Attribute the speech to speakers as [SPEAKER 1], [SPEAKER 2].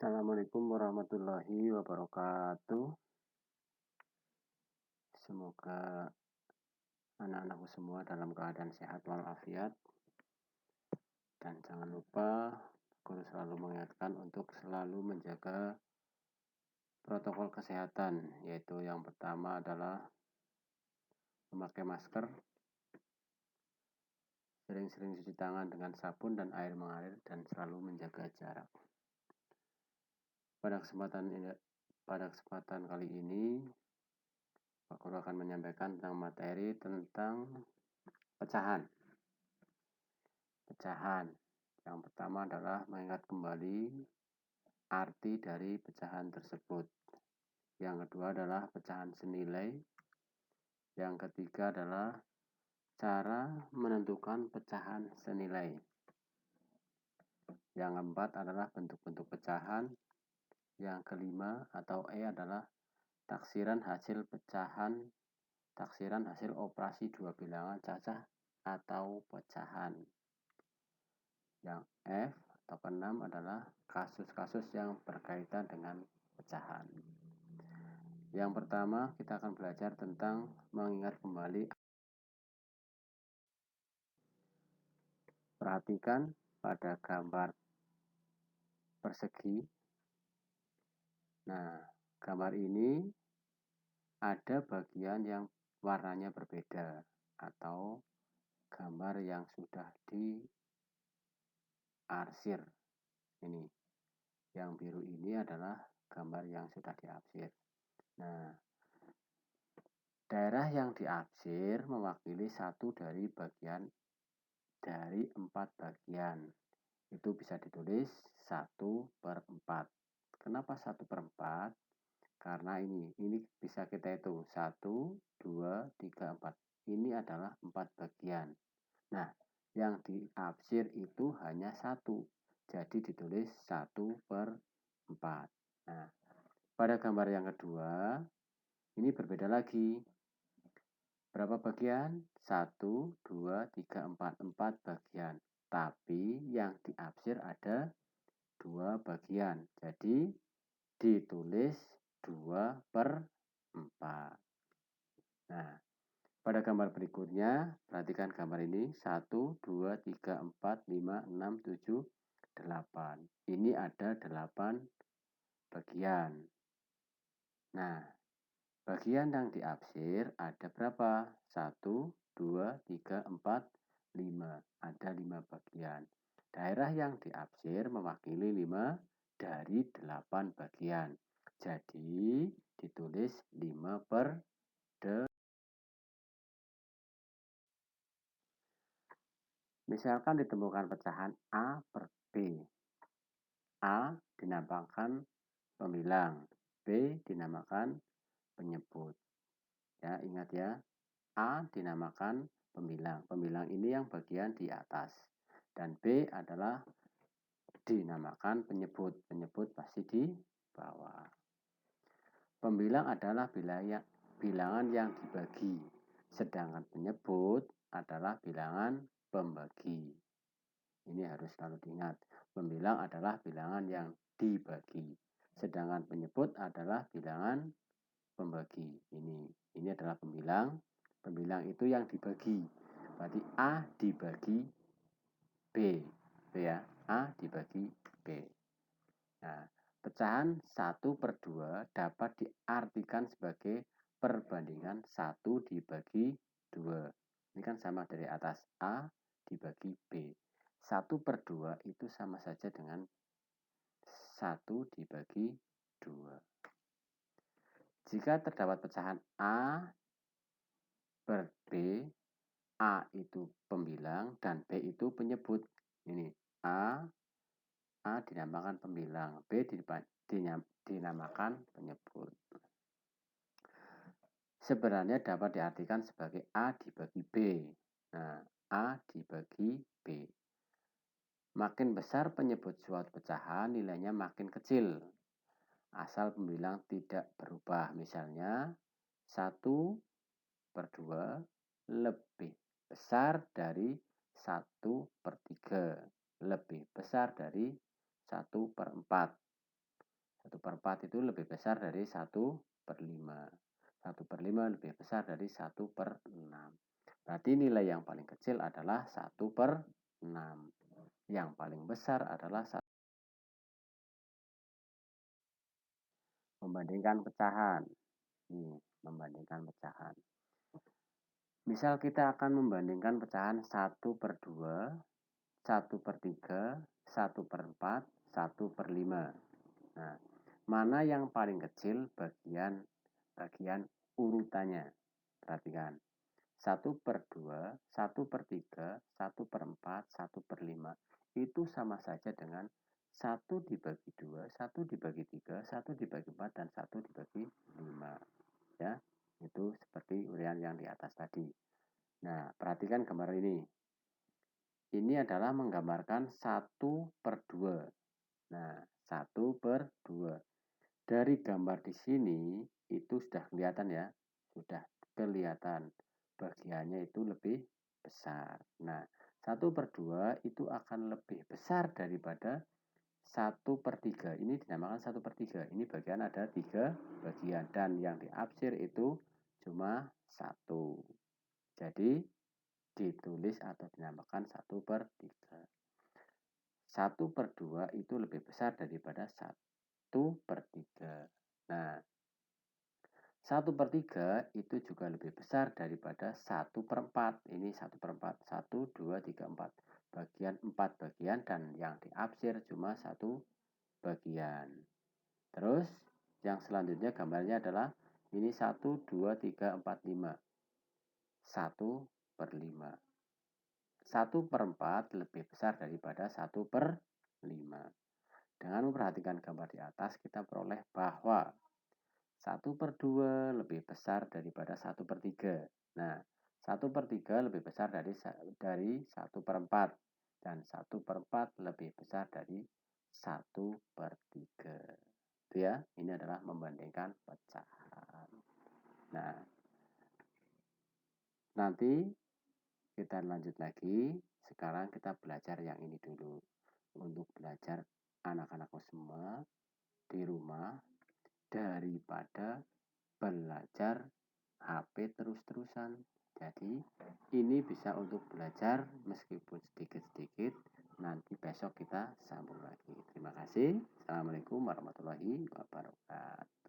[SPEAKER 1] Assalamualaikum warahmatullahi wabarakatuh. Semoga anak-anakku semua dalam keadaan sehat walafiat. Dan jangan lupa guru selalu mengingatkan untuk selalu menjaga protokol kesehatan, yaitu yang pertama adalah memakai masker, sering-sering cuci tangan dengan sabun dan air mengalir, dan selalu menjaga jarak. Pada kesempatan kali ini, Pak Guru akan menyampaikan tentang materi tentang pecahan. Yang pertama adalah mengingat kembali arti dari pecahan tersebut. Yang kedua adalah pecahan senilai. Yang ketiga adalah cara menentukan pecahan senilai. Yang keempat adalah bentuk-bentuk pecahan. Yang kelima atau E adalah taksiran hasil operasi dua bilangan cacah atau pecahan. Yang F atau keenam adalah kasus-kasus yang berkaitan dengan pecahan. Yang pertama, kita akan belajar tentang mengingat kembali. Perhatikan pada gambar persegi. Nah, gambar ini ada bagian yang warnanya berbeda atau gambar yang sudah diarsir. Ini yang biru ini adalah gambar yang sudah diarsir. Nah, daerah yang diarsir mewakili satu dari empat bagian. Itu bisa ditulis 1/4. Kenapa 1/4? Karena ini bisa kita hitung 1, 2, 3, 4. Ini adalah 4 bagian. Nah, yang diarsir itu hanya 1. Jadi ditulis 1/4. Nah, pada gambar yang kedua, ini berbeda lagi. Berapa bagian? 1, 2, 3, 4. 4 bagian. Tapi yang diarsir ada 2 bagian. Jadi ditulis 2/4. Nah, pada gambar berikutnya, perhatikan gambar ini. 1, 2, 3, 4, 5, 6, 7, 8. Ini ada 8 bagian. Nah, bagian yang diarsir ada berapa? 1, 2, 3, 4, 5. Ada 5 bagian. Daerah yang diarsir mewakili 5 dari 8 bagian. Jadi ditulis 5/8. Misalkan ditemukan pecahan A per B. A dinamakan pembilang, B dinamakan penyebut. Ya, ingat ya. A dinamakan pembilang. Pembilang ini yang bagian di atas. Dan B adalah dinamakan penyebut. Penyebut pasti di bawah. Pembilang adalah bilangan yang dibagi. Sedangkan penyebut adalah bilangan pembagi. Ini harus selalu diingat. Pembilang adalah bilangan yang dibagi. Sedangkan penyebut adalah bilangan pembagi. Ini adalah pembilang. Pembilang itu yang dibagi. Berarti A dibagi B. Ya, A dibagi B. Nah, pecahan 1/2 dapat diartikan sebagai perbandingan 1 dibagi 2. Ini kan sama dari atas, A dibagi B. 1/2 itu sama saja dengan 1 dibagi 2. Jika terdapat pecahan A per B, A itu pembilang dan B itu penyebut. Ini A dinamakan pembilang, B dinamakan penyebut. Sebenarnya dapat diartikan sebagai A dibagi B. Nah, A dibagi B. Makin besar penyebut suatu pecahan, nilainya makin kecil. Asal pembilang tidak berubah. Misalnya, 1/2 lebih besar dari 1/3. Lebih besar dari 1/4. 1/4 itu lebih besar dari 1/5. 1/5 lebih besar dari 1/6. Berarti nilai yang paling kecil adalah 1/6. Yang paling besar adalah 1. Membandingkan pecahan. Ini, membandingkan pecahan. Misal kita akan membandingkan pecahan 1/2, 1/3, 1/4, 1/5. Nah, mana yang paling kecil bagian urutannya? Perhatikan. 1/2, 1/3, 1/4, 1/5 itu sama saja dengan 1 dibagi 2, 1 dibagi 3, 1 dibagi 4, dan 1 dibagi 5. Ya, itu seperti uraian yang di atas tadi. Nah, perhatikan gambar ini. Ini adalah menggambarkan 1/2. Nah, 1/2. Dari gambar di sini itu sudah kelihatan ya. Sudah kelihatan bagiannya itu lebih besar. Nah, 1/2 itu akan lebih besar daripada 1/3. Ini dinamakan 1/3. Ini bagian ada 3 bagian. Dan yang diarsir itu cuma 1. Jadi, ditulis atau dinamakan 1/3. 1/2 itu lebih besar daripada 1/3. Nah, 1/3 itu juga lebih besar daripada 1/4. Ini 1/4. 1, 2, 3, 4. Bagian 4 bagian dan yang diarsir cuma 1 bagian. Terus, yang selanjutnya gambarnya adalah ini 1, 2, 3, 4, 5. 1/5. 1/4 lebih besar daripada 1/5. Dengan memperhatikan gambar di atas, kita peroleh bahwa 1/2 lebih besar daripada 1/3. Nah, 1/3 lebih besar dari 1/4. Dan 1/4 lebih besar dari 1/3. Itu ya, ini adalah membandingkan pecahan. Nah, nanti kita lanjut lagi. Sekarang kita belajar yang ini dulu. Untuk belajar anak-anakku semua di rumah, daripada belajar HP terus-terusan. Jadi, ini bisa untuk belajar meskipun sedikit-sedikit. Nanti besok kita sambung lagi. Terima kasih. Assalamualaikum warahmatullahi wabarakatuh.